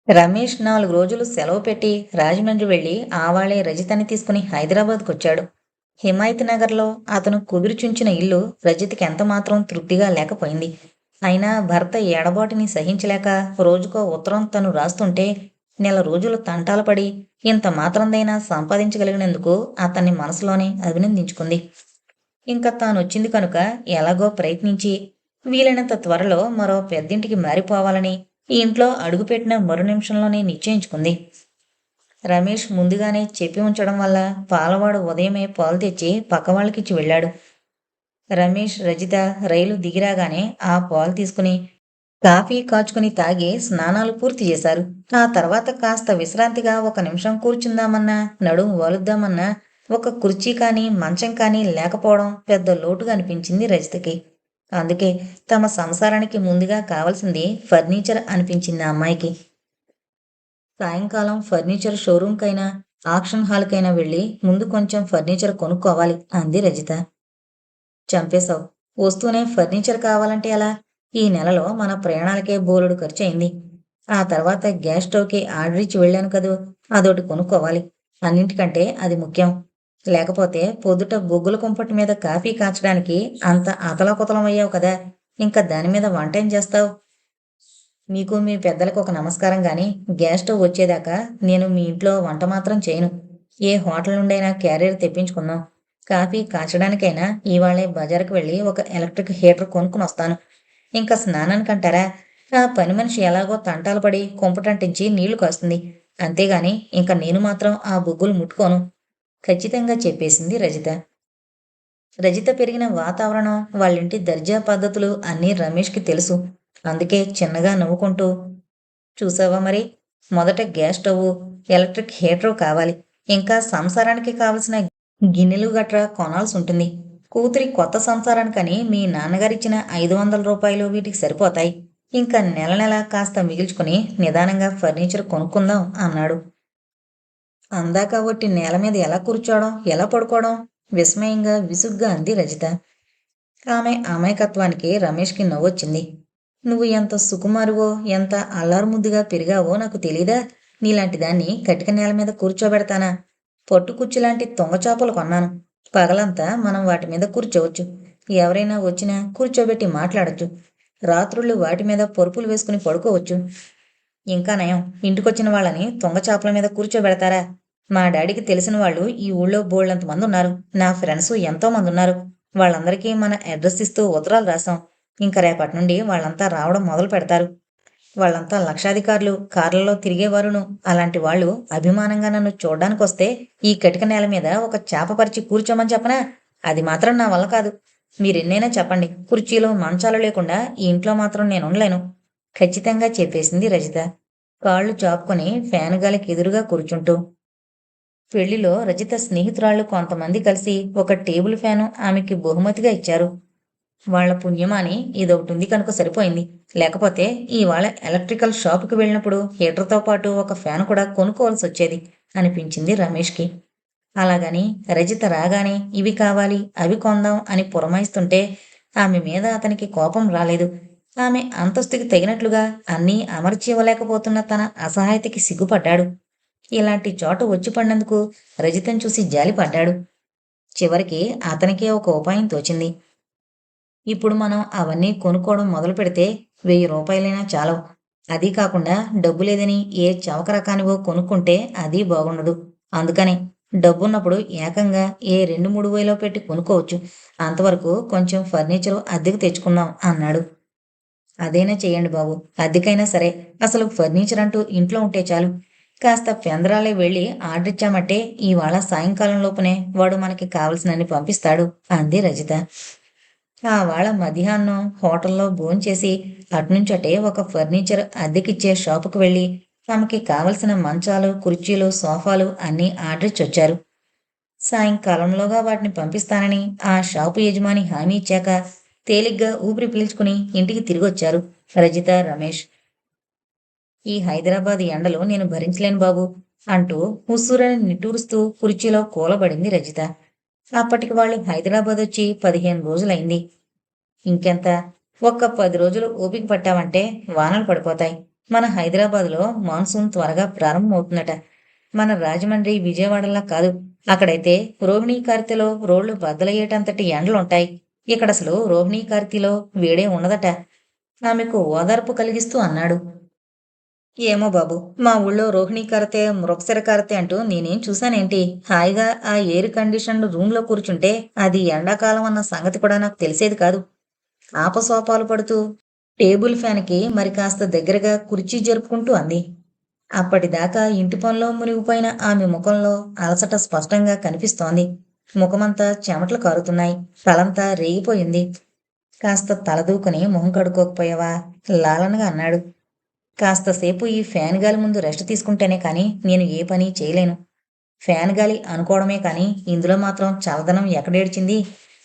రమేష్ 4 రోజులు సెలవు పెట్టి రాజమండ్రి వెళ్లి ఆవాళ్లే రజితని తీసుకుని హైదరాబాద్కొచ్చాడు. హిమాయత్ నగర్లో అతను కుదురుచుంచిన ఇల్లు రజితకి ఎంతమాత్రం తృప్తిగా లేకపోయింది. అయినా భర్త ఎడబాటుని సహించలేక రోజుకో ఉత్తరం తను రాస్తుంటే నెల రోజులు తంటాలు పడి ఇంత మాత్రందైనా సంపాదించగలిగినందుకు అతన్ని మనసులోనే అభినందించుకుంది. ఇంకా తానొచ్చింది కనుక ఎలాగో ప్రయత్నించి వీలైనంత త్వరలో మరో పెద్దింటికి మారిపోవాలని ఈ ఇంట్లో అడుగుపెట్టిన మరు నిమిషంలోనే నిశ్చయించుకుంది. రమేష్ ముందుగానే చెప్పి ఉంచడం వల్ల పాలవాడు ఉదయమే పాలు తెచ్చి పక్కవాళ్ళకిచ్చి వెళ్ళాడు. రమేష్, రజిత రైలు దిగిరాగానే ఆ పాలు తీసుకుని కాఫీ కాచుకుని తాగి స్నానాలు పూర్తి చేశారు. ఆ తర్వాత కాస్త విశ్రాంతిగా ఒక నిమిషం కూర్చుందామన్నా, నడుం వాలుద్దామన్నా ఒక కుర్చీ కానీ మంచం కానీ లేకపోవడం పెద్ద లోటుగా అనిపించింది రజితకి. అందుకే తమ సంసారానికి ముందుగా కావలసింది ఫర్నిచర్ అనిపించింది ఆ అమ్మాయికి. సాయంకాలం ఫర్నిచర్ షోరూంకైనా, ఆక్షన్ హాల్కైనా వెళ్ళి ముందు కొంచెం ఫర్నిచర్ కొనుక్కోవాలి అంది రజిత. చంపేశావు. వస్తూనే ఫర్నిచర్ కావాలంటే ఎలా? ఈ నెలలో మన ప్రయాణాలకే బోలెడు ఖర్చయింది. ఆ తర్వాత గ్యాస్ స్టవ్కి ఆర్డర్ ఇచ్చి వెళ్ళాను కదూ, అదోటి కొనుక్కోవాలి. అన్నింటికంటే అది ముఖ్యం. లేకపోతే పొద్దుట బొగ్గుల కుంపటి మీద కాఫీ కాచడానికి అంత అతలాకుతలమయ్యావు కదా, ఇంకా దానిమీద వంటేం చేస్తావు? మీకు మీ పెద్దలకు ఒక నమస్కారం గాని గ్యాస్ స్టవ్ వచ్చేదాకా నేను మీ ఇంట్లో వంట మాత్రం చేయను. ఏ హోటల్ నుండైనా క్యారియర్ తెప్పించుకుందాం. కాఫీ కాచడానికైనా ఇవాళే బజారుకు వెళ్ళి ఒక ఎలక్ట్రిక్ హీటర్ కొనుక్కుని వస్తాను. ఇంకా స్నానానికంటారా, ఆ పని మనిషి ఎలాగో తంటాలు పడి కుంపటంటించి నీళ్లు కాస్తుంది. అంతేగాని ఇంక నేను మాత్రం ఆ బొగ్గులు ముట్టుకోను ఖచ్చితంగా చెప్పేసింది రజిత. రజిత పెరిగిన వాతావరణం, వాళ్ళింటి దర్జా పద్ధతులు అన్నీ రమేష్కి తెలుసు. అందుకే చిన్నగా నవ్వుకుంటూ, చూసావా మరి, మొదట గ్యాస్ స్టవ్వు, ఎలక్ట్రిక్ హీటరు కావాలి. ఇంకా సంసారానికి కావలసిన గిన్నెలు గట్రా కొనాల్సుంటుంది. కూతురి కొత్త సంసారానికని మీ నాన్నగారిచ్చిన 500 రూపాయలు వీటికి సరిపోతాయి. ఇంకా నెల నెల కాస్త మిగిల్చుకుని నిదానంగా ఫర్నిచర్ కొనుక్కుందాం అన్నాడు. అందాక ఒట్టి నేల మీద ఎలా కూర్చోవడం, ఎలా పడుకోవడం? విస్మయంగా విసుగ్గా అంది రజిత. ఆమె అమాయకత్వానికి రమేష్కి నవ్వొచ్చింది. నువ్వు ఎంత సుకుమారువో, ఎంత అల్లారుముద్దుగా పెరిగావో నాకు తెలీదా? నీలాంటి దాన్ని కటిక నేల మీద కూర్చోబెడతానా? పట్టుకుచ్చులాంటి దొంగచాపలు కొన్నాను. పగలంతా మనం వాటి మీద కూర్చోవచ్చు. ఎవరైనా వచ్చినా కూర్చోబెట్టి మాట్లాడొచ్చు. రాత్రుళ్ళు వాటి మీద పరుపులు వేసుకుని పడుకోవచ్చు. ఇంకా నయం, ఇంటికొచ్చిన వాళ్ళని దొంగచాపల మీద కూర్చోబెడతారా? మా డాడీకి తెలిసిన వాళ్ళు ఈ ఊళ్ళో బోల్డంత మంది ఉన్నారు. నా ఫ్రెండ్స్ ఎంతో మంది ఉన్నారు. వాళ్ళందరికీ మన అడ్రస్ ఇస్తూ ఉత్తరాలు రాశాం. ఇంక రేపటి నుండి వాళ్ళంతా రావడం మొదలు పెడతారు. వాళ్ళంతా లక్షాధికారులు, కార్లలో తిరిగేవారును. అలాంటి వాళ్ళు అభిమానంగా నన్ను చూడ్డానికొస్తే ఈ కటిక నేల మీద ఒక చాప పరిచి కూర్చోమని చెప్పనా? అది మాత్రం నా వల్ల కాదు. మీరెన్నైనా చెప్పండి, కుర్చీలు మంచాలు లేకుండా ఈ ఇంట్లో మాత్రం నేనుండలేను ఖచ్చితంగా చెప్పేసింది రజిత, కాళ్ళు చాపుకొని ఫ్యాను గాలికి ఎదురుగా కూర్చుంటూ. పెళ్లిలో రజిత స్నేహితురాళ్ళు కొంతమంది కలిసి ఒక టేబుల్ ఫ్యాను ఆమెకి బహుమతిగా ఇచ్చారు. వాళ్ళ పుణ్యమాని ఇదొకటుంది కనుక సరిపోయింది. లేకపోతే ఇవాళ ఎలక్ట్రికల్ షాపుకి వెళ్ళినప్పుడు హీటర్తో పాటు ఒక ఫ్యాన్ కూడా కొనుక్కోవాల్సి వచ్చేది అనిపించింది రమేష్కి. అలాగని రజిత రాగానే ఇవి కావాలి, అవి కొందాం అని పురమాయిస్తుంటే ఆమె మీద అతనికి కోపం రాలేదు. ఆమె అంతస్తుకి తగినట్లుగా అన్నీ అమర్చి ఇవ్వలేకపోతున్న తన అసహాయతకి సిగ్గుపడ్డాడు. ఇలాంటి చోట వచ్చి పడినందుకు రజితను చూసి జాలిపడ్డాడు. చివరికి అతనికే ఒక ఉపాయం తోచింది. ఇప్పుడు మనం అవన్నీ కొనుక్కోవడం మొదలు పెడితే 1000 రూపాయలైనా చాలవు. అదీ కాకుండా డబ్బు లేదని ఏ చవక రకానివో కొనుక్కుంటే అదీ బాగుండదు. అందుకనే డబ్బున్నప్పుడు ఏకంగా ఏ 2-3 వేలో పెట్టి కొనుక్కోవచ్చు. అంతవరకు కొంచెం ఫర్నిచరు అద్దెకు తెచ్చుకుందాం అన్నాడు. అదైనా చెయ్యండి బాబు, అద్దెకైనా సరే. అసలు ఫర్నిచర్ అంటూ ఇంట్లో ఉంటే చాలు. కాస్త పెందరాలే వెళ్ళి ఆర్డర్ ఇచ్చామంటే ఇవాళ సాయంకాలం లోపునే వాడు మనకి కావలసినన్ని పంపిస్తాడు అంది రజిత. ఆవాళ మధ్యాహ్నం హోటల్లో భోంచేసి అట్నుంచటే ఒక ఫర్నిచర్ అద్దెకిచ్చే షాపుకు వెళ్ళి తమకి కావలసిన మంచాలు, కుర్చీలు, సోఫాలు అన్నీ ఆర్డర్ ఇచ్చొచ్చారు. సాయంకాలంలోగా వాటిని పంపిస్తానని ఆ షాపు యజమాని హామీ ఇచ్చాక తేలిగ్గా ఊపిరి పీల్చుకుని ఇంటికి తిరిగొచ్చారు రజిత, రమేష్. ఈ హైదరాబాద్ ఎండలో నేను భరించలేను బాబు అంటూ ఉస్సురని నిట్టూరుస్తూ కుర్చీలో కూలబడింది రజిత. అప్పటికి వాళ్ళు హైదరాబాద్ వచ్చి 15 రోజులైంది. ఇంకెంత, ఒక్క 10 రోజులు ఓపిక పట్టావంటే వానలు పడిపోతాయి. మన హైదరాబాద్లో మాన్సూన్ త్వరగా ప్రారంభమవుతుందట. మన రాజమండ్రి, విజయవాడలా కాదు. అక్కడైతే రోహిణీ కార్తెలో రోడ్లు బద్దలయ్యేటంతటి ఎండలుంటాయి. ఇక్కడసలు రోహిణీ కార్తీలో వేడే ఉండదట. ఆమెకు ఓదార్పు కలిగిస్తూ అన్నాడు. ఏమో బాబు, మా ఊళ్ళో రోహిణీ కరతే, మృగశిర కరతే అంటూ నేనేం చూశానేంటి? హాయిగా ఆ ఎయిర్ కండిషన్డ్ రూమ్లో కూర్చుంటే అది ఎండాకాలం అన్న సంగతి కూడా నాకు తెలిసేది కాదు. ఆపసోపాలు పడుతూ టేబుల్ ఫ్యాన్కి మరి కాస్త దగ్గరగా కుర్చీ జరుపుకుంటూ అంది. అప్పటిదాకా ఇంటి పనిలో మునిగిపోయిన ఆమె ముఖంలో అలసట స్పష్టంగా కనిపిస్తోంది. ముఖమంతా చెమటలు కారుతున్నాయి. తలంతా రేగిపోయింది. కాస్త తలదూకుని మొహం కడుక్కోకపోయావా? లాలనగా అన్నాడు. కాస్తసేపు ఈ ఫ్యాన్ గాలి ముందు రెస్ట్ తీసుకుంటేనే కానీ నేను ఏ పని చేయలేను. ఫ్యాన్ గాలి అనుకోవడమే కానీ ఇందులో మాత్రం చల్లదనం ఎక్కడేడ్చింది?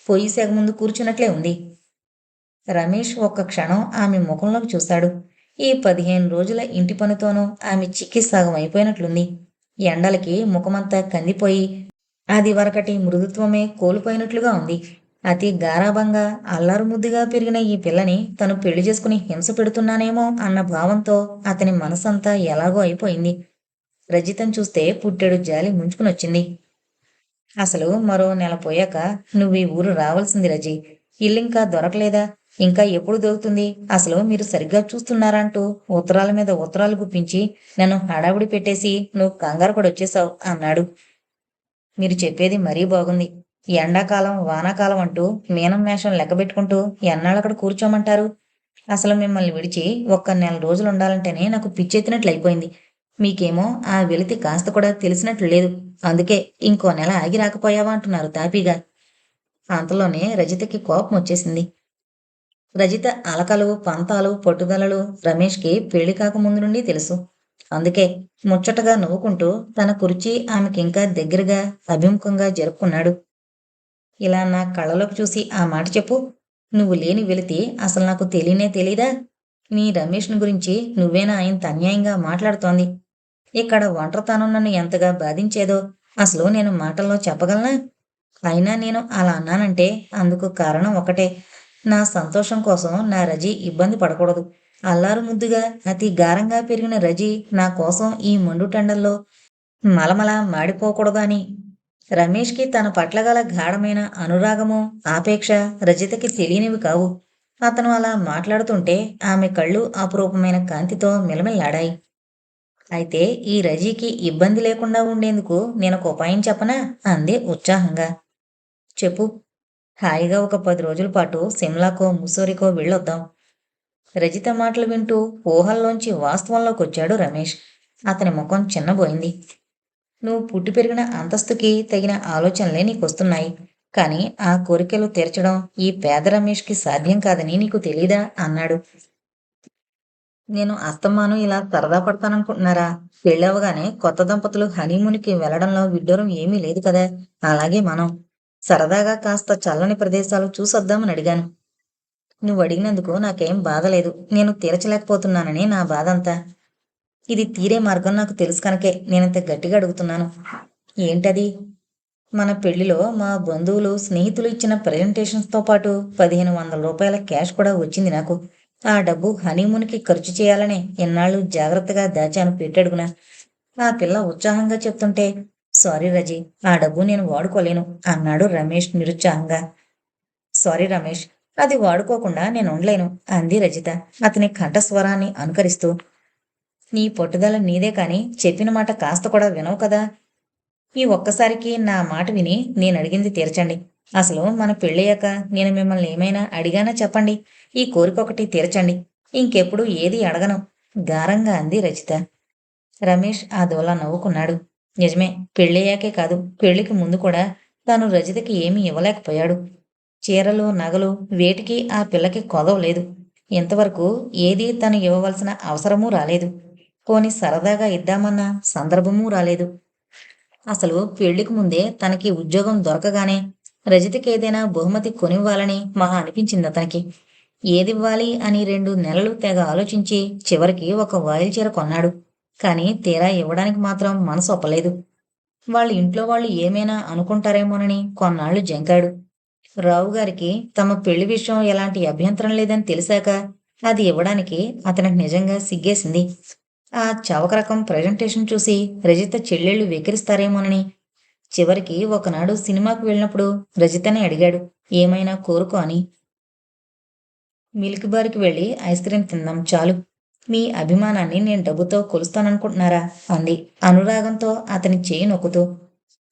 పొయ్యి సెగ ముందు కూర్చున్నట్లే ఉంది. రమేష్ ఒక్క క్షణం ఆమె ముఖంలోకి చూశాడు. ఈ 15 రోజుల ఇంటి పనితోనూ ఆమె చిక్కి సగం అయిపోయినట్లుంది. ఎండలకి ముఖమంతా కందిపోయి అది వరకటి మృదుత్వమే కోల్పోయినట్లుగా ఉంది. అతి గారాబంగా అల్లారుముద్దుగా పెరిగిన ఈ పిల్లని తను పెళ్లి చేసుకుని హింస పెడుతున్నానేమో అన్న భావంతో అతని మనసంతా ఎలాగో అయిపోయింది. రజితం చూస్తే పుట్టెడు జాలి ముంచుకునొచ్చింది. అసలు మరో నెల పోయాక నువ్వు ఈ ఊరు రావాల్సింది రజీ. ఇల్లింకా దొరకలేదా? ఇంకా ఎప్పుడు దొరుకుతుంది? అసలు మీరు సరిగ్గా చూస్తున్నారా అంటూ ఉత్తరాల మీద ఉత్తరాలు గుప్పించి నన్ను హడావుడి పెట్టేసి నువ్వు కంగారు పడి వచ్చేశావు అన్నాడు. మీరు చెప్పేది మరీ బాగుంది. ఎండాకాలం, వానాకాలం అంటూ మీనం మేషం లెక్కబెట్టుకుంటూ ఎన్నాళ్ళక్కడ కూర్చోమంటారు? అసలు మిమ్మల్ని విడిచి ఒక్క నెల రోజులుండాలంటేనే నాకు పిచ్చెత్తినట్లయిపోయింది. మీకేమో ఆ వెలితి కాస్త కూడా తెలిసినట్లు లేదు. అందుకే ఇంకో నెల ఆగి రాకపోయావా అంటున్నారు తాపీగా. అంతలోనే రజితకి కోపం వచ్చేసింది. రజిత అలకలు, పంతాలు, పట్టుదలలు రమేష్కి పెళ్లి కాకముందు నుండి తెలుసు. అందుకే ముచ్చటగా నవ్వుకుంటూ తన కుర్చీ ఆమెకింకా దగ్గరగా అభిముఖంగా జరుపుకున్నాడు. ఇలా నా కళ్ళలోకి చూసి ఆ మాట చెప్పు. నువ్వు లేని వెలితి అసలు నాకు తెలియనే తెలీదా? నీ రమేష్ని గురించి నువ్వేనా ఇంత అన్యాయంగా మాట్లాడుతోంది? ఇక్కడ ఒంటరితనం నన్ను ఎంతగా బాధించేదో అసలు నేను మాటల్లో చెప్పగలనా? అయినా నేను అలా అన్నానంటే అందుకు కారణం ఒకటే. నా సంతోషం కోసం నా రజీ ఇబ్బంది పడకూడదు. అల్లారు ముద్దుగా అతి గారంగా పెరిగిన రజీ నా కోసం ఈ మండుటెండల్లో మలమల మాడిపోకూడదు అని. రమేష్కి తన పట్ల గల గాఢమైన అనురాగము, ఆపేక్ష రజితకి తెలియనివి కావు. అతను అలా మాట్లాడుతుంటే ఆమె కళ్ళు అపురూపమైన కాంతితో మిలమిల్లాడాయి. అయితే ఈ రజీకి ఇబ్బంది లేకుండా ఉండేందుకు నేనొక ఉపాయం చెప్పనా? అంది ఉత్సాహంగా. చెప్పు. హాయిగా ఒక 10 రోజుల పాటు సిమ్లాకో, ముస్సోరికో వెళ్ళొద్దాం. రజిత మాటలు వింటూ ఊహల్లోంచి వాస్తవంలోకొచ్చాడు రమేష్. అతని ముఖం చిన్నబోయింది. నువ్వు పుట్టి పెరిగిన అంతస్తుకి తగిన ఆలోచనలే నీకొస్తున్నాయి. కానీ ఆ కోరికలు తీర్చడం ఈ పేద రమేష్కి సాధ్యం కాదని నీకు తెలీదా? అన్నాడు. నేను అస్తమానం ఇలా సరదా పడతాననుకుంటున్నారా? పెళ్ళవగానే కొత్త దంపతులు హనీమూన్కి వెళ్లడంలో విడ్డూరం ఏమీ లేదు కదా. అలాగే మనం సరదాగా కాస్త చల్లని ప్రదేశాలు చూసొద్దామని అడిగాను. నువ్వు అడిగినందుకు నాకేం బాధ లేదు. నేను తీర్చలేకపోతున్నానని నా బాధంతా. ఇది తీరే మార్గం నాకు తెలుసు కనుకే నేనింత గట్టిగా అడుగుతున్నాను. ఏంటది? మన పెళ్లిలో మా బంధువులు, స్నేహితులు ఇచ్చిన ప్రెజెంటేషన్స్తో పాటు 1500 రూపాయల క్యాష్ కూడా వచ్చింది నాకు. ఆ డబ్బు హనీమూన్కి ఖర్చు చేయాలనే ఎన్నాళ్ళు జాగ్రత్తగా దాచాను పెట్టడుగున. ఆ పిల్ల ఉత్సాహంగా చెప్తుంటే సారీ రజీ, ఆ డబ్బు నేను వాడుకోలేను అన్నాడు రమేష్ నిరుత్సాహంగా. సారీ రమేష్, అది వాడుకోకుండా నేను ఉండలేను అంది రజిత అతని కంఠస్వరాన్ని అనుకరిస్తూ. నీ పట్టుదల నీదే కాని చెప్పిన మాట కాస్త కూడా వినవు కదా. ఈ ఒక్కసారికి నా మాట విని నేనడిగింది తీర్చండి. అసలు మన పెళ్ళయ్యాక నేను మిమ్మల్ని ఏమైనా అడిగానా చెప్పండి. ఈ కోరికొకటి తీర్చండి. ఇంకెప్పుడు ఏది అడగను గారంగా అంది రజిత. రమేష్ అదోలా నవ్వుకున్నాడు. నిజమే, పెళ్ళయ్యాకే కాదు పెళ్లికి ముందు కూడా తాను రజితకి ఏమీ ఇవ్వలేకపోయాడు. చీరలు, నగలు వేటికి ఆ పిల్లకి కొదవలేదు. ఇంతవరకు ఏదీ తను ఇవ్వవలసిన అవసరమూ రాలేదు. పోని సరదాగా ఇద్దామన్న సందర్భమూ రాలేదు. అసలు పెళ్లికి ముందే తనకి ఉద్యోగం దొరకగానే రజితకి ఏదైనా బహుమతి కొనివ్వాలని మహా అనిపించింది అతనికి. ఏదివ్వాలి అని 2 నెలలు తెగ ఆలోచించి చివరికి ఒక వాయిల్ చీర కొన్నాడు. కానీ తీరా ఇవ్వడానికి మాత్రం మనసు ఒప్పలేదు. వాళ్ళ ఇంట్లో వాళ్ళు ఏమైనా అనుకుంటారేమోనని కొన్నాళ్లు జంకాడు. రావుగారికి తమ పెళ్లి విషయం ఎలాంటి అభ్యంతరం లేదని తెలిసాక అది ఇవ్వడానికి అతనికి నిజంగా సిగ్గేసింది. ఆ చవక రకం ప్రెజెంటేషన్ చూసి రజిత చెల్లెళ్ళు వెకిరిస్తారేమోనని. చివరికి ఒకనాడు సినిమాకు వెళ్ళినప్పుడు రజితని అడిగాడు, ఏమైనా కోరుకో అని. మిల్క్ బార్కి వెళ్ళి ఐస్ క్రీం తిందాం చాలు. మీ అభిమానాన్ని నేను డబ్బుతో కొలుస్తాననుకుంటున్నారా అంది అనురాగంతో అతని చేయి నొక్కుతూ.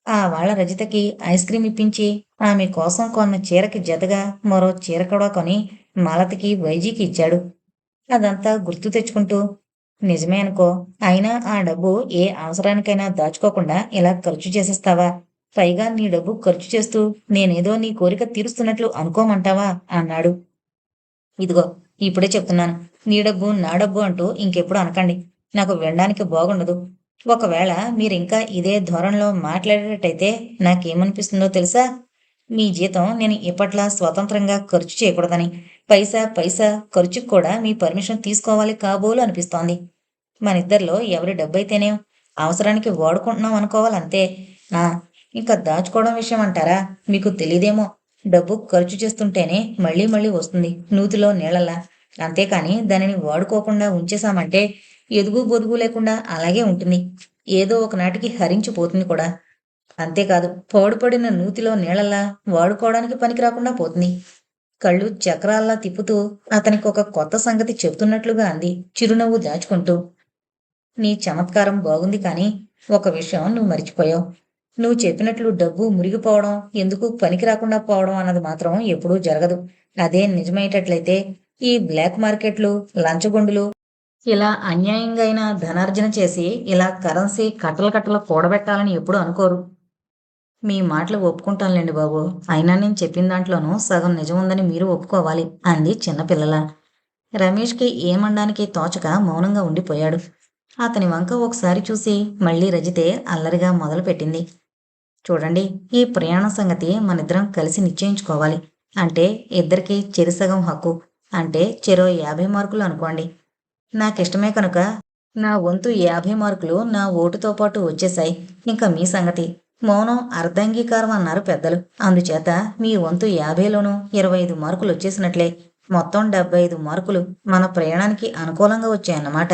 ఆ వాళ్ళ రజితకి ఐస్ క్రీం ఇప్పించి ఆమె కోసం కొన్న చీరకి జతగా మరో చీర కూడా కొని మాలతికి వైజీకి ఇచ్చాడు. అదంతా గుర్తు తెచ్చుకుంటూ, నిజమే అనుకో, అయినా ఆ డబ్బు ఏ అవసరానికైనా దాచుకోకుండా ఇలా ఖర్చు చేసేస్తావా? పైగా నీ డబ్బు ఖర్చు చేస్తూ నేనేదో నీ కోరిక తీరుస్తున్నట్లు అనుకోమంటావా అన్నాడు. ఇదిగో, ఇప్పుడే చెప్తున్నాను. నీ డబ్బు నా డబ్బు అంటూ ఇంకెప్పుడు అనకండి. నాకు వినడానికి బాగుండదు. ఒకవేళ మీరింకా ఇదే ధోరణిలో మాట్లాడేటట్టయితే నాకేమనిపిస్తుందో తెలుసా? మీ జీతం నేను ఇప్పట్లా స్వతంత్రంగా ఖర్చు చేయకూడదని, పైసా పైసా ఖర్చుకు కూడా మీ పర్మిషన్ తీసుకోవాలి కాబోలు అనిపిస్తోంది. మనిద్దరిలో ఎవరి డబ్బైతేనేం, అవసరానికి వాడుకుంటున్నాం అనుకోవాలంతే. ఆ, ఇంకా దాచుకోవడం విషయం అంటారా? మీకు తెలీదేమో. డబ్బు ఖర్చు చేస్తుంటేనే మళ్ళీ మళ్ళీ వస్తుంది నూతిలో నీళ్ళలా. అంతేకాని దానిని వాడుకోకుండా ఉంచేశామంటే ఎదుగు బొదుగు లేకుండా అలాగే ఉంటుంది. ఏదో ఒకనాటికి హరించిపోతుంది కూడా. అంతేకాదు, పాడుపడిన నూతిలో నీళ్ళలా వాడుకోవడానికి పనికి రాకుండా పోతుంది. కళ్ళు చక్రాల్లా తిప్పుతూ అతనికొక కొత్త సంగతి చెప్తున్నట్లుగా అంది చిరునవ్వు దాచుకుంటూ. నీ చమత్కారం బాగుంది కానీ ఒక విషయం నువ్వు మర్చిపోయావు. నువ్వు చెప్పినట్లు డబ్బు మురిగిపోవడం, ఎందుకు పనికి రాకుండా పోవడం అన్నది మాత్రం ఎప్పుడూ జరగదు. అదే నిజమయ్యేటట్లయితే ఈ బ్లాక్ మార్కెట్లు, లంచగొండులు ఇలా అన్యాయంగా అయినా ధనార్జన చేసి ఇలా కరెన్సీ కట్టలు కట్టలు కూడబెట్టాలని ఎప్పుడూ అనుకోరు. మీ మాటలు ఒప్పుకుంటానులేండి బాబు. అయినా నేను చెప్పిన దాంట్లోనూ సగం నిజం ఉందని మీరు ఒప్పుకోవాలి అంది చిన్నపిల్లల. రమేష్కి ఏమనడానికి తోచక మౌనంగా ఉండిపోయాడు. అతని వంక ఒకసారి చూసి మళ్ళీ రజితే అల్లరిగా మొదలుపెట్టింది. చూడండి, ఈ ప్రయాణం సంగతి మనిద్దరం కలిసి నిశ్చయించుకోవాలి. అంటే ఇద్దరికీ చెరిసగం హక్కు. అంటే చెరో 50 మార్కులు అనుకోండి. నాకిష్టమే కనుక నా వంతు 50 మార్కులు నా ఓటుతో పాటు వచ్చేశాయి. ఇంకా మీ సంగతి. మౌనం అర్ధాంగీకారం అన్నారు పెద్దలు. అందుచేత మీ వంతు 50లోనూ 25 మార్కులు వచ్చేసినట్లే. మొత్తం 75 మార్కులు మన ప్రయాణానికి అనుకూలంగా వచ్చాయన్నమాట.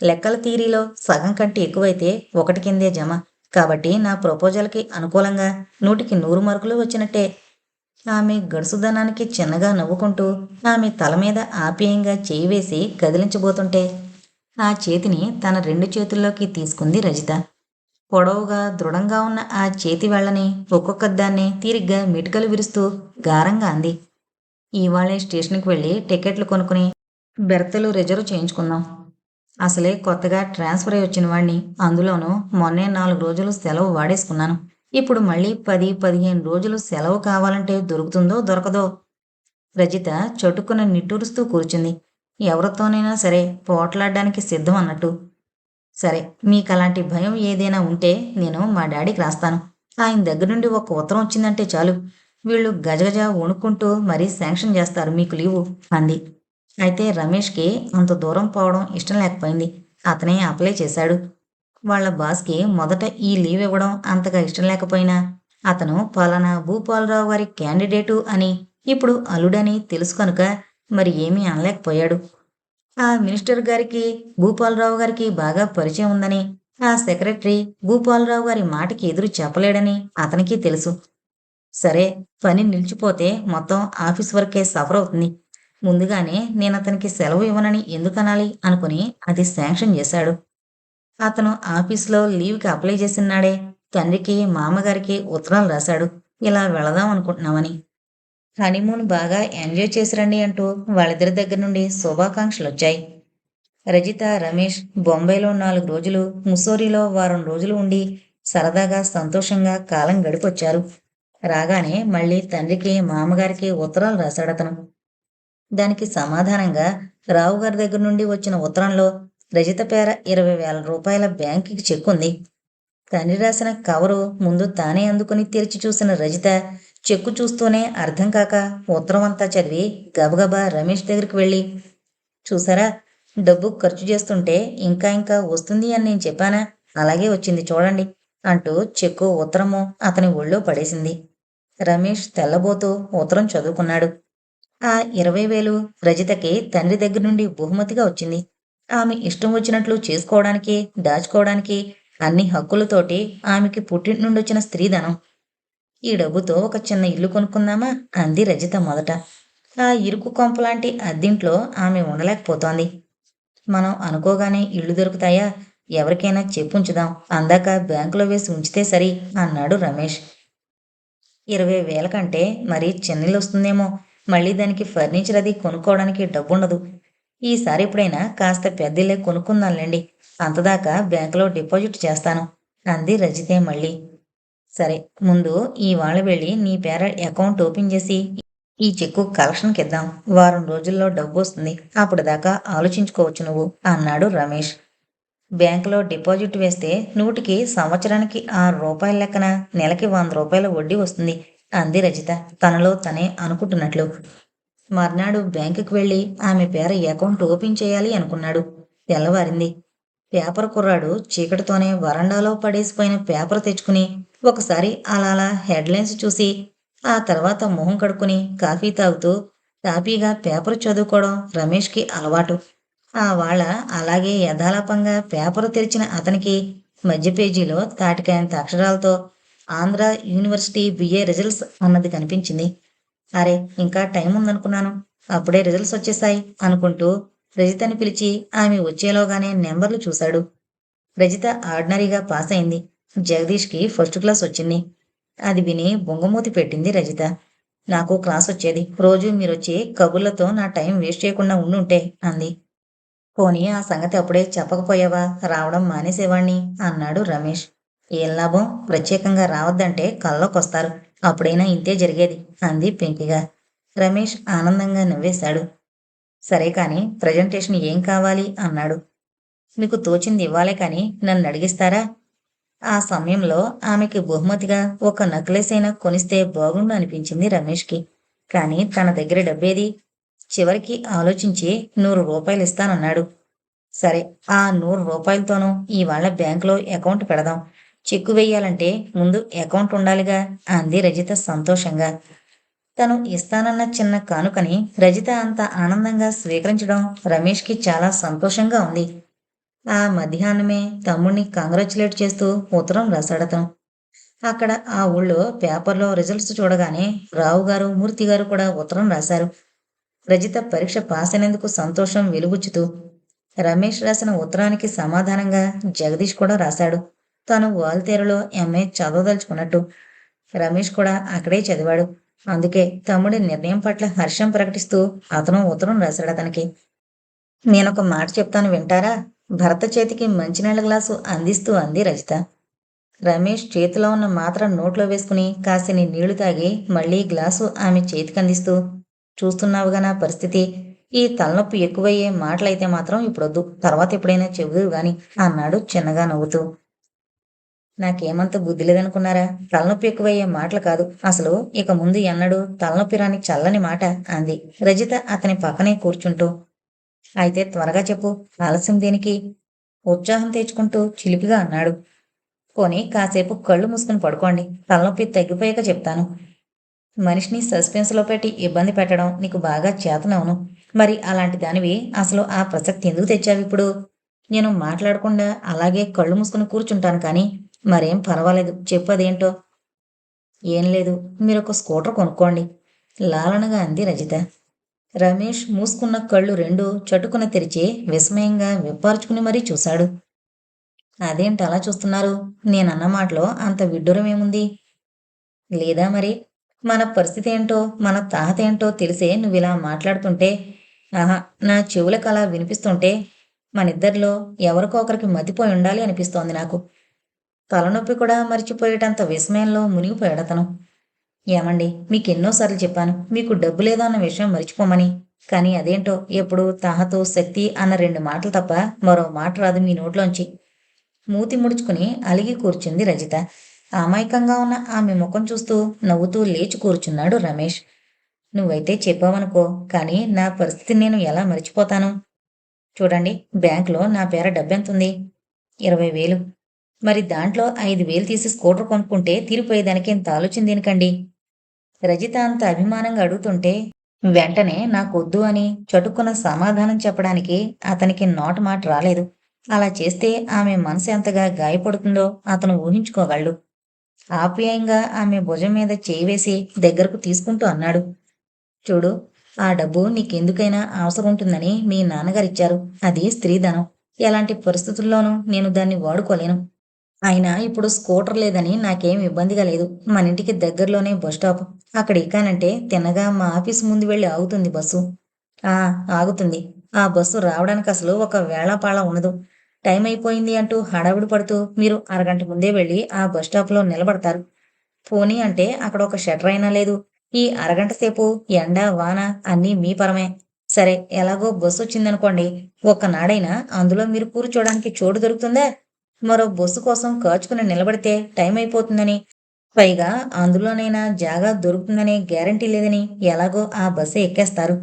లెక్కల థీరీలో సగం కంటే ఎక్కువైతే ఒకటి కిందే జమ. కాబట్టి నా ప్రపోజల్కి అనుకూలంగా 100కి 100 మార్కులు వచ్చినట్టే. ఆమె గడుసుదనానికి చిన్నగా నవ్వుకుంటూ ఆమె తల మీద ఆప్యాయంగా చేయి వేసి కదిలించబోతుంటే ఆ చేతిని తన 2 చేతుల్లోకి తీసుకుంది రజిత. పొడవుగా దృఢంగా ఉన్న ఆ చేతి వేళ్ళని ఒక్కొక్క దాన్ని తీరిగ్గా మిటికలు విరుస్తూ గారంగా అంది. ఇవాళే స్టేషన్కి వెళ్ళి టికెట్లు కొనుక్కుని బెర్తలు రిజర్వ్ చేయించుకుందాం. అసలే కొత్తగా ట్రాన్స్ఫర్ అయి వచ్చిన వాడిని. అందులోనూ మొన్నే 4 రోజులు సెలవు వాడేసుకున్నాను. ఇప్పుడు మళ్ళీ 10-15 రోజులు సెలవు కావాలంటే దొరుకుతుందో దొరకదో. రజిత చటుక్కున నిట్టూరుస్తూ కూర్చుంది. ఎవరితోనైనా సరే పోట్లాడడానికి సిద్ధం అన్నట్టు. సరే, మీకలాంటి భయం ఏదైనా ఉంటే నేను మా డాడీకి రాస్తాను. ఆయన దగ్గర నుండి ఒక ఉత్తరం వచ్చిందంటే చాలు. వీళ్ళు గజగజ వణుక్కుంటూ మరీ శాంక్షన్ చేస్తారు మీకు లీవు అంది. అయితే రమేష్కి అంత దూరం పోవడం ఇష్టం లేకపోయింది. అతనే అప్లై చేశాడు. వాళ్ళ బాస్కి మొదట ఈ లీవ్ ఇవ్వడం అంతగా ఇష్టం లేకపోయినా అతను పలానా భూపాలరావు గారి క్యాండిడేటు అని, ఇప్పుడు అల్లుడని తెలుసు కనుక మరి ఏమీ అనలేకపోయాడు. ఆ మినిస్టర్ గారికి భూపాలరావు గారికి బాగా పరిచయం ఉందని, ఆ సెక్రటరీ భూపాలరావు గారి మాటకి ఎదురు చెప్పలేడని అతనికి తెలుసు. సరే, పని నిలిచిపోతే మొత్తం ఆఫీస్ వర్కే సఫర్ అవుతుంది. ముందుగానే నేనతనికి సెలవు ఇవ్వనని ఎందుకనాలి అనుకుని అది శాంక్షన్ చేశాడు. అతను ఆఫీస్లో లీవ్కి అప్లై చేసినాడే తండ్రికి మామగారికి ఉత్తరాలు రాశాడు, ఇలా వెళదాం అనుకుంటున్నామని. హనీమూన్ బాగా ఎంజాయ్ చేసిరండి అంటూ వాళ్ళిద్దరి దగ్గర నుండి శుభాకాంక్షలు వచ్చాయి. రజిత, రమేష్ బొంబాయిలో 4 రోజులు, ముస్సోరీలో వారం రోజులు ఉండి సరదాగా సంతోషంగా కాలం గడిపొచ్చారు. రాగానే మళ్ళీ తండ్రికి మామగారికి ఉత్తరాలు రాశాడతను. దానికి సమాధానంగా రావు గారి దగ్గర నుండి వచ్చిన ఉత్తరంలో రజిత పేర 20,000 రూపాయల బ్యాంకుకి చెక్ ఉంది. తండ్రి రాసిన కవరు ముందు తానే అందుకుని తెరిచి చూసిన రజిత చెక్కు చూస్తూనే అర్థం కాక ఉత్తరం అంతా చదివి గబగబా రమేష్ దగ్గరికి వెళ్ళి, చూసారా, డబ్బు ఖర్చు చేస్తుంటే ఇంకా ఇంకా వస్తుంది అని నేను చెప్పానా? అలాగే వచ్చింది చూడండి అంటూ చెక్కు ఉత్తరము అతని ఒళ్ళో పడేసింది. రమేష్ తెల్లబోతూ ఉత్తరం చదువుకున్నాడు. ఆ 20,000 రజితకి తండ్రి దగ్గర నుండి బహుమతిగా వచ్చింది. ఆమె ఇష్టం వచ్చినట్లు చేసుకోవడానికి, దాచుకోవడానికి అన్ని హక్కులతోటి ఆమెకి పుట్టింటి నుండొచ్చిన స్త్రీధనం. ఈ డబ్బుతో ఒక చిన్న ఇల్లు కొనుక్కుందామా? అంది రజిత మొదట. ఆ ఇరుకు కొంపలాంటి అద్దింట్లో ఆమె ఉండలేకపోతోంది. మనం అనుకోగానే ఇళ్ళు దొరుకుతాయా? ఎవరికైనా చెప్పుంచుదాం. అందాక బ్యాంకులో వేసి ఉంచితే సరి అన్నాడు రమేష్. 20,000 కంటే మరీ చిన్నిల్లొస్తుందేమో. మళ్ళీ దానికి ఫర్నిచర్ అది కొనుక్కోవడానికి డబ్బుండదు. ఈసారి ఎప్పుడైనా కాస్త పెద్దిల్లే కొనుక్కుందాంలెండి. అంతదాకా బ్యాంకులో డిపాజిట్ చేస్తాను అంది రజితే మళ్ళీ. సరే, ముందు ఇవాళ వెళ్ళి నీ పేర అకౌంట్ ఓపెన్ చేసి ఈ చెక్కు కలెక్షన్‌కిద్దాం. వారం రోజుల్లో డబ్బొస్తుంది. అప్పటిదాకా ఆలోచించుకోవచ్చు నువ్వు అన్నాడు రమేష్. బ్యాంకులో డిపాజిట్ వేస్తే నూటికి సంవత్సరానికి రూ. 6 లెక్కన నెలకి రూ. 100 వడ్డీ వస్తుంది అంది రజిత తనలో తనే అనుకుంటున్నట్లు. మర్నాడు బ్యాంకుకి వెళ్ళి ఆమె పేర అకౌంట్ ఓపెన్ చేయాలి అనుకున్నాడు. తెల్లవారింది. పేపర్ కుర్రాడు చీకటితోనే వరండాలో పడేసిపోయిన పేపర్ తెచ్చుకుని ఒకసారి అలా అలా హెడ్లైన్స్ చూసి ఆ తర్వాత మొహం కడుక్కుని కాఫీ తాగుతూ తాపీగా పేపర్ చదువుకోవడం రమేష్కి అలవాటు. ఆ వాళ్ళ అలాగే యథాలాపంగా పేపరు తెరిచిన అతనికి మధ్య పేజీలో తాటికాయంత అక్షరాలతో ఆంధ్ర యూనివర్సిటీ బిఏ రిజల్ట్స్ అన్నది కనిపించింది. అరే, ఇంకా టైం ఉందనుకున్నాను. అప్పుడే రిజల్ట్స్ వచ్చేశాయి అనుకుంటూ రజితని పిలిచి ఆమె వచ్చేలోగానే నెంబర్లు చూశాడు. రజిత ఆర్డినరీగా పాస్ అయింది. జగదీష్కి ఫస్ట్ క్లాస్ వచ్చింది. అది విని బొంగమూతి పెట్టింది రజిత. నాకు క్లాస్ వచ్చేది. రోజు మీరొచ్చి కబుర్లతో నా టైం వేస్ట్ చేయకుండా ఉండుంటే అంది. పోనీ ఆ సంగతి అప్పుడే చెప్పకపోయావా? రావడం మానేసేవాణ్ణి అన్నాడు రమేష్. ఏం లాభం? ప్రత్యేకంగా రావద్దంటే కల్లోకొస్తారు. అప్పుడైనా ఇంతే జరిగేది అంది పెంకిగా. రమేష్ ఆనందంగా నవ్వేశాడు. సరే కాని ప్రజెంటేషన్ ఏం కావాలి అన్నాడు. మీకు తోచింది ఇవ్వాలే కాని నన్ను అడిగిస్తారా? ఆ సమయంలో ఆమెకి బహుమతిగా ఒక నెక్లెస్ అయినా కొనిస్తే బాగుండు అనిపించింది రమేష్కి. కాని తన దగ్గర డబ్బేది? చివరికి ఆలోచించి 100 ఇస్తానన్నాడు. సరే, ఆ 100 రూపాయలతోనూ ఇవాళ బ్యాంకులో అకౌంట్ పెడదాం. చెక్కు వెయ్యాలంటే ముందు అకౌంట్ ఉండాలిగా అంది రజిత సంతోషంగా. తను ఇస్తానన్న చిన్న కానుకని రజిత అంత ఆనందంగా స్వీకరించడం రమేష్కి చాలా సంతోషంగా ఉంది. ఆ మధ్యాహ్నమే తమ్ముణ్ణి కంగ్రాచులేట్ చేస్తూ ఉత్తరం రాశాడతను. అక్కడ ఆ ఊళ్ళో పేపర్లో రిజల్ట్స్ చూడగానే రావుగారు, మూర్తిగారు కూడా ఉత్తరం రాశారు. రజిత పరీక్ష పాస్ అయినందుకు సంతోషం వెలుబుచ్చుతూ. రమేష్ రాసిన ఉత్తరానికి సమాధానంగా జగదీష్ కూడా రాశాడు. తాను వాల్తేరులో ఎంఏ చదవదలుచుకున్నట్టు. రమేష్ కూడా అక్కడే చదివాడు. అందుకే తమ్ముడి నిర్ణయం పట్ల హర్షం ప్రకటిస్తూ అతను ఉత్తరం రాశాడు అతనికి. నేనొక మాట చెప్తాను వింటారా? భర్త చేతికి మంచినీళ్ళ గ్లాసు అందిస్తూ అంది రజిత. రమేష్ చేతిలో ఉన్న మాత్ర నోట్లో వేసుకుని కాసిని నీళ్లు తాగి మళ్ళీ గ్లాసు ఆమె చేతికందిస్తూ, చూస్తున్నావుగా నా పరిస్థితి. ఈ తలనొప్పి ఎక్కువయ్యే మాటలైతే మాత్రం ఇప్పుడొద్దు. తర్వాత ఎప్పుడైనా చెబుదువు గాని అన్నాడు చిన్నగా నవ్వుతూ. నాకేమంత బుద్ధి లేదనుకున్నారా? తలనొప్పి ఎక్కువయ్యే మాటలు కాదు. అసలు ఇక ముందు ఎన్నడూ తలనొప్పి రాని చల్లని మాట అంది రజిత అతని పక్కనే కూర్చుంటూ. అయితే త్వరగా చెప్పు. ఆలస్యం దేనికి? ఉత్సాహం తెచ్చుకుంటూ చిలిపిగా అన్నాడు. పోనీ కాసేపు కళ్ళు మూసుకుని పడుకోండి. తలనొప్పి తగ్గిపోయాక చెప్తాను. మనిషిని సస్పెన్స్లో పెట్టి ఇబ్బంది పెట్టడం నీకు బాగా చేతనవును. మరి అలాంటి దానివి అసలు ఆ ప్రసక్తి ఎందుకు తెచ్చావిప్పుడు? నేను మాట్లాడకుండా అలాగే కళ్ళు మూసుకుని కూర్చుంటాను కానీ మరేం పర్వాలేదు. చెప్పు అదేంటో. ఏం లేదు. మీరొక స్కూటర్ కొనుక్కోండి లాలనగా అంది రజిత. రమేష్ మూసుకున్న కళ్ళు రెండూ చటుకున తెరిచి విస్మయంగా విప్పార్చుకుని మరీ చూశాడు. అదేంటి అలా చూస్తున్నారు? నేనన్న మాటలో అంత విడ్డూరమేముంది? లేదా మరి? మన పరిస్థితి ఏంటో, మన తాహత ఏంటో తెలిసే నువ్విలా మాట్లాడుతుంటే, ఆహా, నా చెవులకు అలా వినిపిస్తుంటే మనిద్దరిలో ఎవరికో ఒకరికి మతిపోయి ఉండాలి అనిపిస్తోంది నాకు. తలనొప్పి కూడా మర్చిపోయేటంత విస్మయంలో మునిగిపోయాడతను. ఏమండి, మీకెన్నోసార్లు చెప్పాను మీకు డబ్బు లేదు అన్న విషయం మర్చిపోమని. కానీ అదేంటో ఎప్పుడు తాహతు, శక్తి అన్న 2 మాటలు తప్ప మరో మాట రాదు మీ నోట్లోంచి. మూతి ముడుచుకుని అలిగి కూర్చుంది రజిత. అమాయకంగా ఉన్న ఆమె ముఖం చూస్తూ నవ్వుతూ లేచి కూర్చున్నాడు రమేష్. నువ్వైతే చెప్పావనుకో, కానీ నా పరిస్థితి నేను ఎలా మర్చిపోతాను? చూడండి, బ్యాంకులో నా పేర డబ్బెంతుంది? 20,000. మరి దాంట్లో 5,000 తీసి స్కూటర్ కొనుక్కుంటే తీరిపోయేదానికి ఇంత ఆలోచన దేనికండి? రజిత అంత అభిమానంగా అడుగుతుంటే వెంటనే నాకొద్దు అని చటుక్కున సమాధానం చెప్పడానికి అతనికి నోట మాట రాలేదు. అలా చేస్తే ఆమె మనసు ఎంతగా గాయపడుతుందో అతను ఊహించుకోగలడు. ఆప్యాయంగా ఆమె భుజం మీద చేయి వేసి దగ్గరకు తీసుకుంటూ అన్నాడు. చూడు, ఆ డబ్బు నీకెందుకైనా అవసరం ఉంటుందని మీ నాన్నగారిచ్చారు. అది స్త్రీధనం. ఎలాంటి పరిస్థితుల్లోనూ నేను దాన్ని వాడుకోలేను. అయినా ఇప్పుడు స్కూటర్ లేదని నాకేం ఇబ్బందిగా లేదు. మన ఇంటికి దగ్గరలోనే బస్ స్టాప్. అక్కడ ఎక్కానంటే తిన్నగా మా ఆఫీస్ ముందు వెళ్ళి ఆగుతుంది బస్సు. ఆ, ఆగుతుంది. ఆ బస్సు రావడానికి అసలు ఒక వేళాపాళా ఉండదు. టైం అయిపోయింది అంటూ హడావిడి పడుతూ మీరు అరగంట ముందే వెళ్ళి ఆ బస్ స్టాప్‌లో నిలబడతారు. పోనీ అంటే అక్కడ ఒక షట్టర్ అయినా లేదు. ఈ అరగంట సేపు ఎండ, వాన అన్నీ మీ పరమే. సరే, ఎలాగో బస్సొచ్చిందనుకోండి. ఒక్కనాడైనా అందులో మీరు కూర్చోడానికి చోటు దొరుకుతుందా? మరో బస్సు కోసం కాచుకుని నిలబడితే టైం అయిపోతుందని, పైగా అందులోనైనా జాగా దొరుకుతుందనే గ్యారంటీ లేదని ఎలాగో ఆ బస్సే ఎక్కేస్తారు.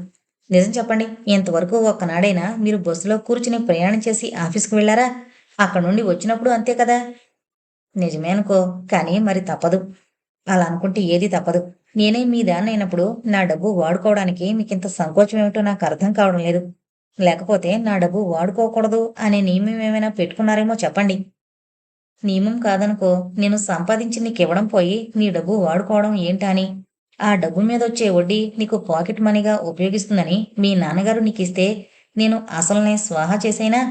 నిజం చెప్పండి. ఇంతవరకు ఒక్కనాడైనా మీరు బస్సులో కూర్చుని ప్రయాణం చేసి ఆఫీస్‌కి వెళ్లారా? అక్కడ నుండి వచ్చినప్పుడు అంతే కదా! నిజమే అనుకో. కానీ మరి తప్పదు. అలా అనుకుంటే ఏదీ తప్పదు. నేనే మీ దాన్నయినప్పుడు నా డబ్బు వాడుకోవడానికి మీకింత సంకోచం ఏమిటో నాకర్థం కావడం లేదు. లేకపోతే నా డబ్బు వాడుకోకూడదు అనే నియమం ఏమైనా పెట్టుకున్నారేమో చెప్పండి. నియమం కాదనుకో. నేను సంపాదించి నీకివ్వడం పోయి నీ డబ్బు వాడుకోవడం ఏంటా అని. ఆ డబ్బు మీదొచ్చే వడ్డీ నీకు పాకెట్ మనీగా ఉపయోగిస్తుందని మీ నాన్నగారు నీకిస్తే నేను అసలునే స్వాహా చేసేయనా?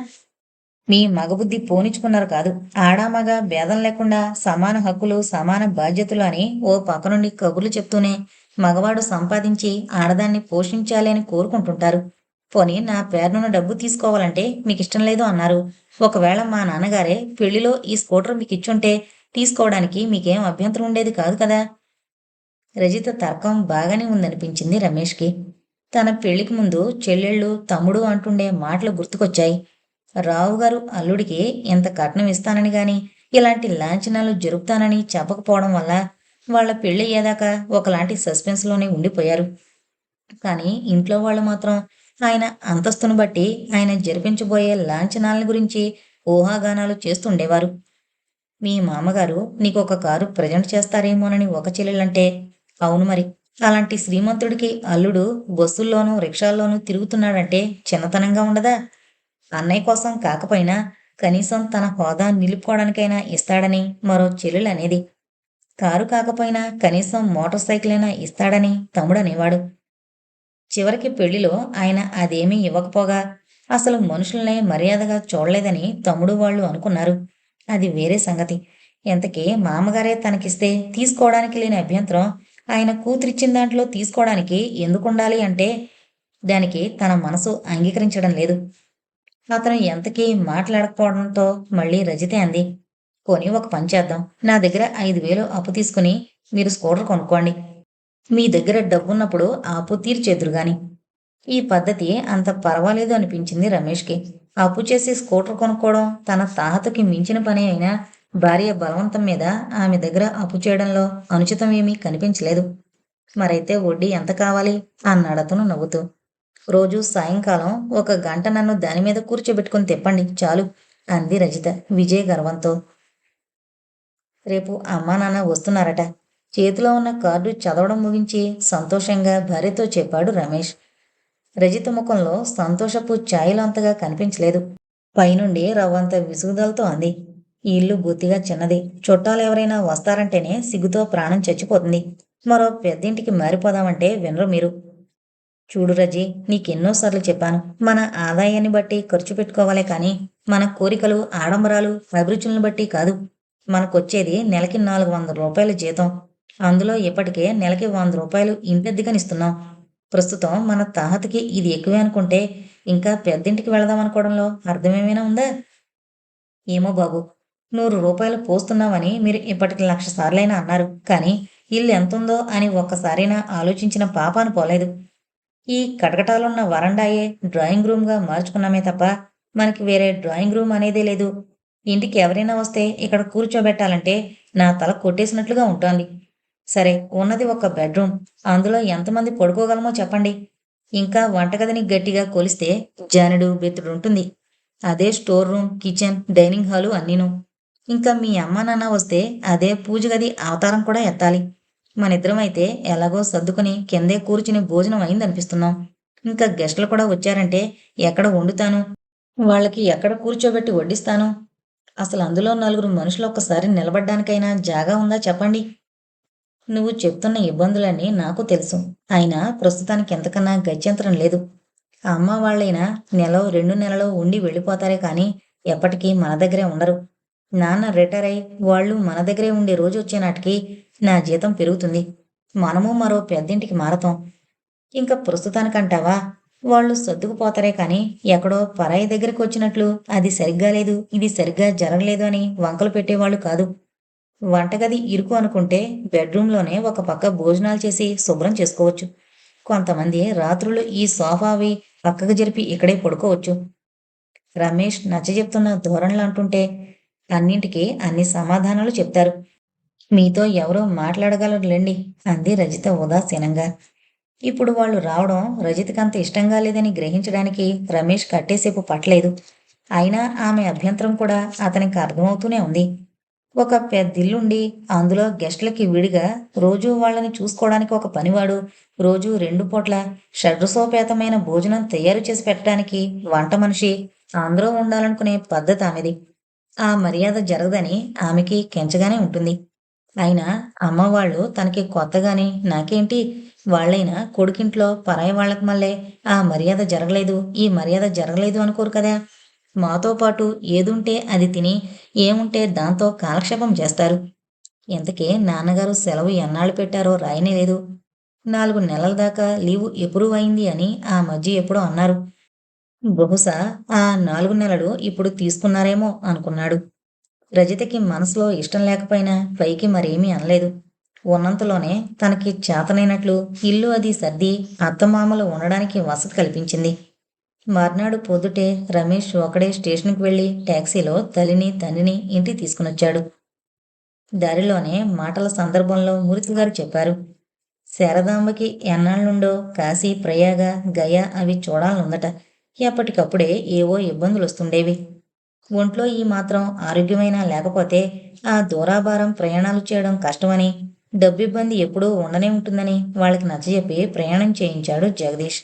మీ మగబుద్ధి పోనిచ్చుకున్నారు కాదు. ఆడా మగ భేదం లేకుండా సమాన హక్కులు, సమాన బాధ్యతలు అని ఓ పక్క నుండి కబుర్లు చెప్తూనే మగవాడు సంపాదించి ఆడదాన్ని పోషించాలి అని కోరుకుంటుంటారు. పోనీ నా పేరునున్న డబ్బు తీసుకోవాలంటే మీకిష్టం లేదు అన్నారు. ఒకవేళ మా నాన్నగారే పెళ్లిలో ఈ స్కూటర్ మీకిచ్చుంటే తీసుకోవడానికి మీకేం అభ్యంతరం ఉండేది కాదు కదా! రజిత తర్కం బాగానే ఉందనిపించింది రమేష్‌కి. తన పెళ్లికి ముందు చెల్లెళ్ళు, తమ్ముడు అంటుండే మాటలు గుర్తుకొచ్చాయి. రావుగారు అల్లుడికి ఇంత కట్నం ఇస్తానని గాని, ఇలాంటి లాంఛనాలు జరుపుతానని చెప్పకపోవడం వల్ల వాళ్ళ పెళ్ళయ్యేదాకా ఒకలాంటి సస్పెన్స్‌లోనే ఉండిపోయారు. కానీ ఇంట్లో వాళ్ళు మాత్రం ఆయన అంతస్తును బట్టి ఆయన జరిపించబోయే లాంఛనాల గురించి ఊహాగానాలు చేస్తుండేవారు. మీ మామగారు నీకొక కారు ప్రెజెంట్ చేస్తారేమోనని ఒక చెల్లెలంటే, అవును మరి. అలాంటి శ్రీమంతుడికి అల్లుడు బస్సుల్లోనూ, రిక్షాల్లోనూ తిరుగుతున్నాడంటే చిన్నతనంగా ఉండదా? అన్నయ్య కోసం కాకపోయినా కనీసం తన హోదా నిలుపుకోవడానికైనా ఇస్తాడని మరో చెల్లెలనేది. కారు కాకపోయినా కనీసం మోటార్ సైకిలైనా ఇస్తాడని తమ్ముడనేవాడు. చివరికి పెళ్లిలో ఆయన అదేమీ ఇవ్వకపోగా అసలు మనుషుల్నే మర్యాదగా చూడలేదని తమ్ముడు వాళ్ళు అనుకున్నారు. అది వేరే సంగతి. ఇంతకీ మామగారే తనకిస్తే తీసుకోవడానికి లేని అభ్యంతరం ఆయన కూతురిచ్చిన దాంట్లో తీసుకోవడానికి ఎందుకుండాలి అంటే దానికి తన మనసు అంగీకరించడం లేదు. అతను ఎంతకీ మాట్లాడకపోవడంతో మళ్ళీ రజితే అంది. పోనీ ఒక పని చేద్దాం. నా దగ్గర 5,000 అప్పు తీసుకుని మీరు స్కూటర్ కొనుక్కోండి. మీ దగ్గర డబ్బున్నప్పుడు ఆ అప్పు తీర్చేద్దురు గాని. ఈ పద్ధతి అంత పర్వాలేదు అనిపించింది రమేష్‌కి. అప్పు చేసి స్కూటర్ కొనుక్కోవడం తన తాహతుకి మించిన పని అయినా భార్య బలవంతం మీద ఆమె దగ్గర అప్పు చేయడంలో అనుచితం ఏమీ కనిపించలేదు. మరైతే వడ్డీ ఎంత కావాలి? అన్నాడతను నవ్వుతూ. రోజూ సాయంకాలం ఒక గంట నన్ను దాని మీద కూర్చోబెట్టుకుని తిప్పండి చాలు అంది రజిత విజయ్ గర్వంతో. రేపు అమ్మా నాన్న వస్తున్నారట. చేతిలో ఉన్న కార్డు చదవడం ముగించి సంతోషంగా భార్యతో చెప్పాడు రమేష్. రజిత ముఖంలో సంతోషపు ఛాయలు అంతగా కనిపించలేదు. పైనుండి రవ్వంత విసుగుదలతో అంది. ఈ ఇల్లు బొత్తిగా చిన్నది. చుట్టాలెవరైనా వస్తారంటేనే సిగ్గుతో ప్రాణం చచ్చిపోతుంది. మరో పెద్దింటికి మారిపోదామంటే వినరు మీరు. చూడు రజీ, నీకెన్నోసార్లు చెప్పాను. మన ఆదాయాన్ని బట్టి ఖర్చు పెట్టుకోవాలే కానీ మన కోరికలు, ఆడంబరాలు, అభిరుచులను బట్టి కాదు. మనకొచ్చేది నెలకి 400 రూపాయల జీతం. అందులో ఇప్పటికే నెలకి 100 రూపాయలు ఇంటద్దెకనిస్తున్నాం. ప్రస్తుతం మన తాహతకి ఇది ఎక్కువే అనుకుంటే ఇంకా పెద్దింటికి వెళదామనుకోవడంలో అర్థమేమైనా ఉందా? ఏమో బాబు, 100 రూపాయలు పోస్తున్నామని మీరు ఇప్పటికి 1,00,000 సార్లైనా అన్నారు. కానీ ఇల్లు ఎంతుందో అని ఒక్కసారైనా ఆలోచించిన పాపాన పోలేదు. ఈ కటకటాలున్న వరండాయే డ్రాయింగ్ రూమ్‌గా మార్చుకున్నామే తప్ప, మనకి వేరే డ్రాయింగ్ రూమ్ అనేదే లేదు. ఇంటికి ఎవరైనా వస్తే ఇక్కడ కూర్చోబెట్టాలంటే నా తల కొట్టేసినట్లుగా ఉంటోంది. సరే, ఉన్నది ఒక బెడ్‌రూమ్. అందులో ఎంతమంది పడుకోగలమో చెప్పండి. ఇంకా వంటగదిని గట్టిగా కొలిస్తే జానెడు, బెత్తుడుంటుంది. అదే store room, kitchen, dining hall అన్నీను. ఇంకా మీ అమ్మా నాన్న వస్తే అదే పూజ గది అవతారం కూడా ఎత్తాలి. మనిద్దరమైతే ఎలాగో సర్దుకుని కిందే కూర్చుని భోజనం అయిందనిపిస్తున్నాం. ఇంకా గెస్టులు కూడా వచ్చారంటే ఎక్కడ వండుతాను? వాళ్ళకి ఎక్కడ కూర్చోబెట్టి వడ్డిస్తాను? అసలు అందులో నలుగురు మనుషులు ఒక్కసారి నిలబడ్డానికైనా జాగా ఉందా చెప్పండి? నువ్వు చెప్తున్న ఇబ్బందులన్నీ నాకు తెలుసు. అయినా ప్రస్తుతానికి ఎంతకన్నా గత్యంతరం లేదు. అమ్మ వాళ్ళైనా నెలో 2 నెలలో ఉండి వెళ్ళిపోతారే కానీ ఎప్పటికీ మన దగ్గరే ఉండరు. నాన్న రిటైర్ అయి వాళ్ళు మన దగ్గరే ఉండే రోజు వచ్చే నాటికి నా జీతం పెరుగుతుంది. మనము మరో పెద్దింటికి మారతాం. ఇంక ప్రస్తుతానికంటావా? వాళ్ళు సర్దుకుపోతారే కానీ ఎక్కడో పరాయి దగ్గరికి వచ్చినట్లు అది సరిగ్గా లేదు, ఇది సరిగ్గా జరగలేదు అని వంకలు పెట్టేవాళ్ళు కాదు. వంటగది ఇరుకు అనుకుంటే బెడ్రూమ్‌లోనే ఒక పక్క భోజనాలు చేసి శుభ్రం చేసుకోవచ్చు. కొంతమంది రాత్రులు ఈ సోఫావి పక్కకు జరిపి ఇక్కడే పడుకోవచ్చు. రమేష్ నచ్చజెప్తున్న ధోరణిలో అంటుంటే అన్నింటికి అన్ని సమాధానాలు చెప్తారు. మీతో ఎవరో మాట్లాడగలరులెండి అంది రజిత ఉదాసీనంగా. ఇప్పుడు వాళ్ళు రావడం రజితకంత ఇష్టంగా లేదని గ్రహించడానికి రమేష్ కట్టేసేపు పట్టలేదు. అయినా ఆమె అభ్యంతరం కూడా అతనికి అర్థమవుతూనే ఉంది. ఒక పెద్దిల్లుండి అందులో గెస్టులకి విడిగా రోజూ వాళ్ళని చూసుకోవడానికి ఒక పనివాడు, రోజూ 2 పూట్ల షడ్రసోపేతమైన భోజనం తయారు చేసి పెట్టడానికి వంట మనిషి అందరూ ఉండాలనుకునే పద్ధతి ఆమెది. ఆ మర్యాద జరగదని ఆమెకి కెంచగానే ఉంటుంది. అయినా అమ్మవాళ్ళు తనకి కొత్తగాని నాకేంటి వాళ్ళైనా కొడుకింట్లో పరాయి వాళ్ళకి మళ్ళే ఆ మర్యాద జరగలేదు, ఈ మర్యాద జరగలేదు అనుకోరు కదా! మాతో పాటు ఏదుంటే అది తిని, ఏముంటే దాంతో కాలక్షేపం చేస్తారు. ఇంతకీ నాన్నగారు సెలవు ఎన్నాళ్ళు పెట్టారో రాయనే లేదు. 4 నెలల దాకా లీవు ఎప్రూవ్ అయింది అని ఆ మధ్య ఎప్పుడో అన్నారు. బహుశా ఆ 4 నెలలు ఇప్పుడు తీసుకున్నారేమో అనుకున్నాడు. రజితకి మనసులో ఇష్టం లేకపోయినా పైకి మరేమీ అనలేదు. ఉన్నంతలోనే తనకి చేతనైనట్లు ఇల్లు అది సర్ది అత్తమామలు ఉండడానికి వసతి కల్పించింది. మర్నాడు పొద్దుటే రమేష్ ఒకడే స్టేషన్‌కి వెళ్లి టాక్సీలో తల్లిని, తండ్రిని ఇంటికి తీసుకొనొచ్చాడు. దారిలోనే మాటల సందర్భంలో మూర్తిగారు చెప్పారు. శారదాంబకి ఎన్నాళ్ళనుండో కాశీ, ప్రయాగ, గయ అవి చూడాలనుందట. ఎప్పటికప్పుడే ఏవో ఇబ్బందులొస్తుండేవి. ఒంట్లో ఈ మాత్రం ఆరోగ్యమైనా లేకపోతే ఆ దూరాభారం ప్రయాణాలు చేయడం కష్టమని, డబ్బిబ్బంది ఎప్పుడూ ఉండనే ఉంటుందని వాళ్ళకి నచ్చజెప్పి ప్రయాణం చేయించాడు జగదీష్.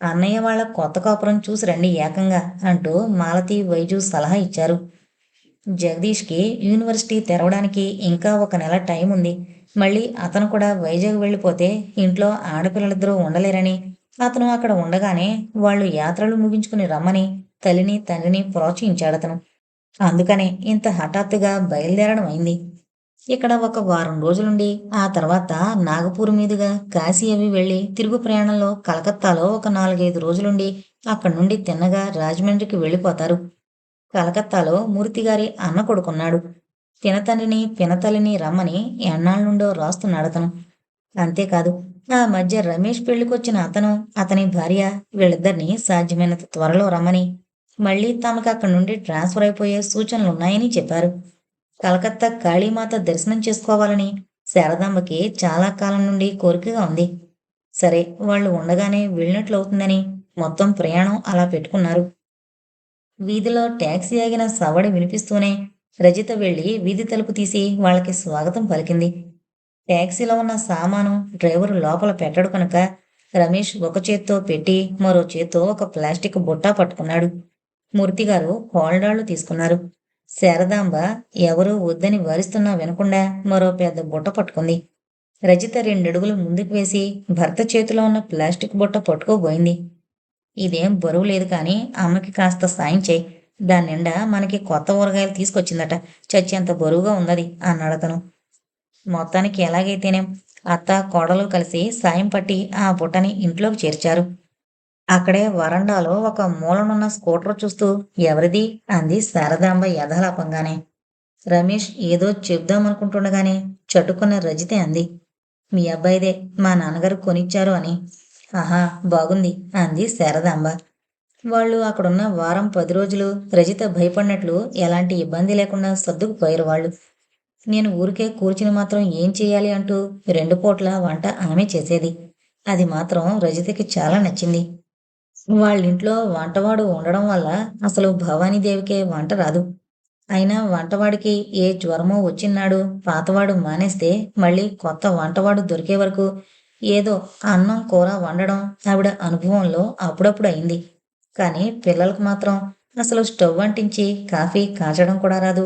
అన్నయ్య వాళ్ళ కొత్త కాపురం చూసి రండి ఏకంగా అంటూ మాలతి, వైజు సలహా ఇచ్చారు. జగదీష్‌కి యూనివర్సిటీ తెరవడానికి ఇంకా ఒక నెల టైం ఉంది. మళ్ళీ అతను కూడా వైజాగ్ వెళ్ళిపోతే ఇంట్లో ఆడపిల్లలిద్దరూ ఉండలేరని, అతను అక్కడ ఉండగానే వాళ్ళు యాత్రలు ముగించుకుని రమ్మని తల్లిని, తండ్రిని ప్రోత్సహించాడతను. అందుకనే ఇంత హఠాత్తుగా బయలుదేరడం అయింది. ఇక్కడ ఒక వారం రోజులుండి, ఆ తర్వాత నాగపూర్ మీదుగా కాశీ అవి వెళ్ళి, తిరుగు ప్రయాణంలో కలకత్తాలో ఒక 4, 5 రోజులుండి, అక్కడి నుండి తిన్నగా రాజమండ్రికి వెళ్ళిపోతారు. కలకత్తాలో మూర్తిగారి అన్న కొడుకున్నాడు. పినతండ్రిని, పినతల్లిని రమ్మని ఎన్నాళ్ళనుండో రాస్తున్నాడతను. అంతేకాదు, ఆ మధ్య రమేష్ పెళ్ళికొచ్చిన అతను, అతని భార్య వీళ్ళిద్దరినీ సాధ్యమైనంత త్వరలో రమ్మని, మళ్ళీ తమకక్కడి నుండి ట్రాన్స్‌ఫర్ అయిపోయే సూచనలున్నాయని చెప్పారు. కలకత్తా కాళీమాత దర్శనం చేసుకోవాలని శారదాంబకి చాలా కాలం నుండి కోరికగా ఉంది. సరే, వాళ్ళు ఉండగానే వెళ్ళినట్లవుతుందని మొత్తం ప్రయాణం అలా పెట్టుకున్నారు. వీధిలో టాక్సీ ఆగిన సవ్వడి వినిపిస్తూనే రజిత వెళ్ళి వీధి తలుపు తీసి వాళ్ళకి స్వాగతం పలికింది. టాక్సీలో ఉన్న సామాను డ్రైవరు లోపల పెట్టడు కనుక రమేష్ ఒక చేత్తో పెట్టి మరో చేత్తో ఒక ప్లాస్టిక్ బుట్ట పట్టుకున్నాడు. మూర్తిగారు హోల్డాళ్లు తీసుకున్నారు. శారదాంబ ఎవరూ వద్దని వారిస్తున్నా వినకుండా మరో పెద్ద బుట్ట పట్టుకుంది. రజిత 2 అడుగులు ముందుకు వేసి భర్త చేతిలో ఉన్న ప్లాస్టిక్ బుట్ట పట్టుకోబోయింది. ఇదేం బరువు లేదు కానీ అమ్మకి కాస్త సాయం చేయి. దాన్నిండా మనకి కొత్త ఊరగాయలు తీసుకొచ్చిందట. చచ్చేంత బరువుగా ఉన్నది అన్నాడతను. మొత్తానికి ఎలాగైతేనేం అత్త, కోడలు కలిసి సాయం పట్టి ఆ బుట్టని ఇంట్లోకి చేర్చారు. అక్కడే వరండాలో ఒక మూలనున్న స్కూటర్ చూస్తూ ఎవరిది అంది శారదాంబ యథాలాపంగానే. రమేష్ ఏదో చెప్దామనుకుంటుండగానే చటుక్కున రజితే అంది. మీ అబ్బాయిదే, మా నాన్నగారు కొనిచ్చారు అని. ఆహా, బాగుంది అంది శారదాంబ. వాళ్ళు అక్కడున్న వారం 10 రోజులు రజిత భయపడినట్లు ఎలాంటి ఇబ్బంది లేకుండా సర్దుకుపోయారు వాళ్ళు. నేను ఊరికే కూర్చుని మాత్రం ఏం చెయ్యాలి అంటూ 2 పూట్ల వంట ఆమె చేసేది. అది మాత్రం రజితకి చాలా నచ్చింది. వాళ్ళింట్లో వంటవాడు ఉండడం వల్ల అసలు భవానీదేవికే వంట రాదు. అయినా వంటవాడికి ఏ జ్వరమో వచ్చినాడు పాతవాడు మానేస్తే మళ్ళీ కొత్త వంటవాడు దొరికే వరకు ఏదో అన్నం కూర వండడం ఆవిడ అనుభవంలో అప్పుడప్పుడు అయింది. కానీ పిల్లలకు మాత్రం అసలు స్టవ్ అంటించి కాఫీ కాచడం కూడా రాదు.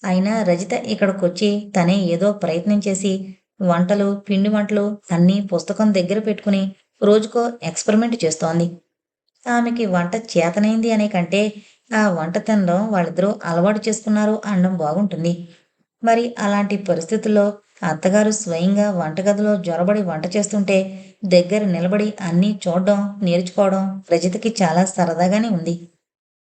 అయినా రజిత ఇక్కడికొచ్చి తనే ఏదో ప్రయత్నం చేసి వంటలు, పిండి వంటలు అన్నీ పుస్తకం దగ్గర పెట్టుకుని రోజుకో ఎక్స్పెరిమెంట్ చేస్తోంది. ఆమెకి వంట చేతనైంది అనే కంటే ఆ వంట తినడం వాళ్ళిద్దరూ అలవాటు చేసుకున్నారు అనడం బాగుంటుంది. మరి అలాంటి పరిస్థితుల్లో అత్తగారు స్వయంగా వంటగదిలో జొరబడి వంట చేస్తుంటే దగ్గర నిలబడి అన్నీ చూడడం, నేర్చుకోవడం రజితకి చాలా సరదాగానే ఉంది.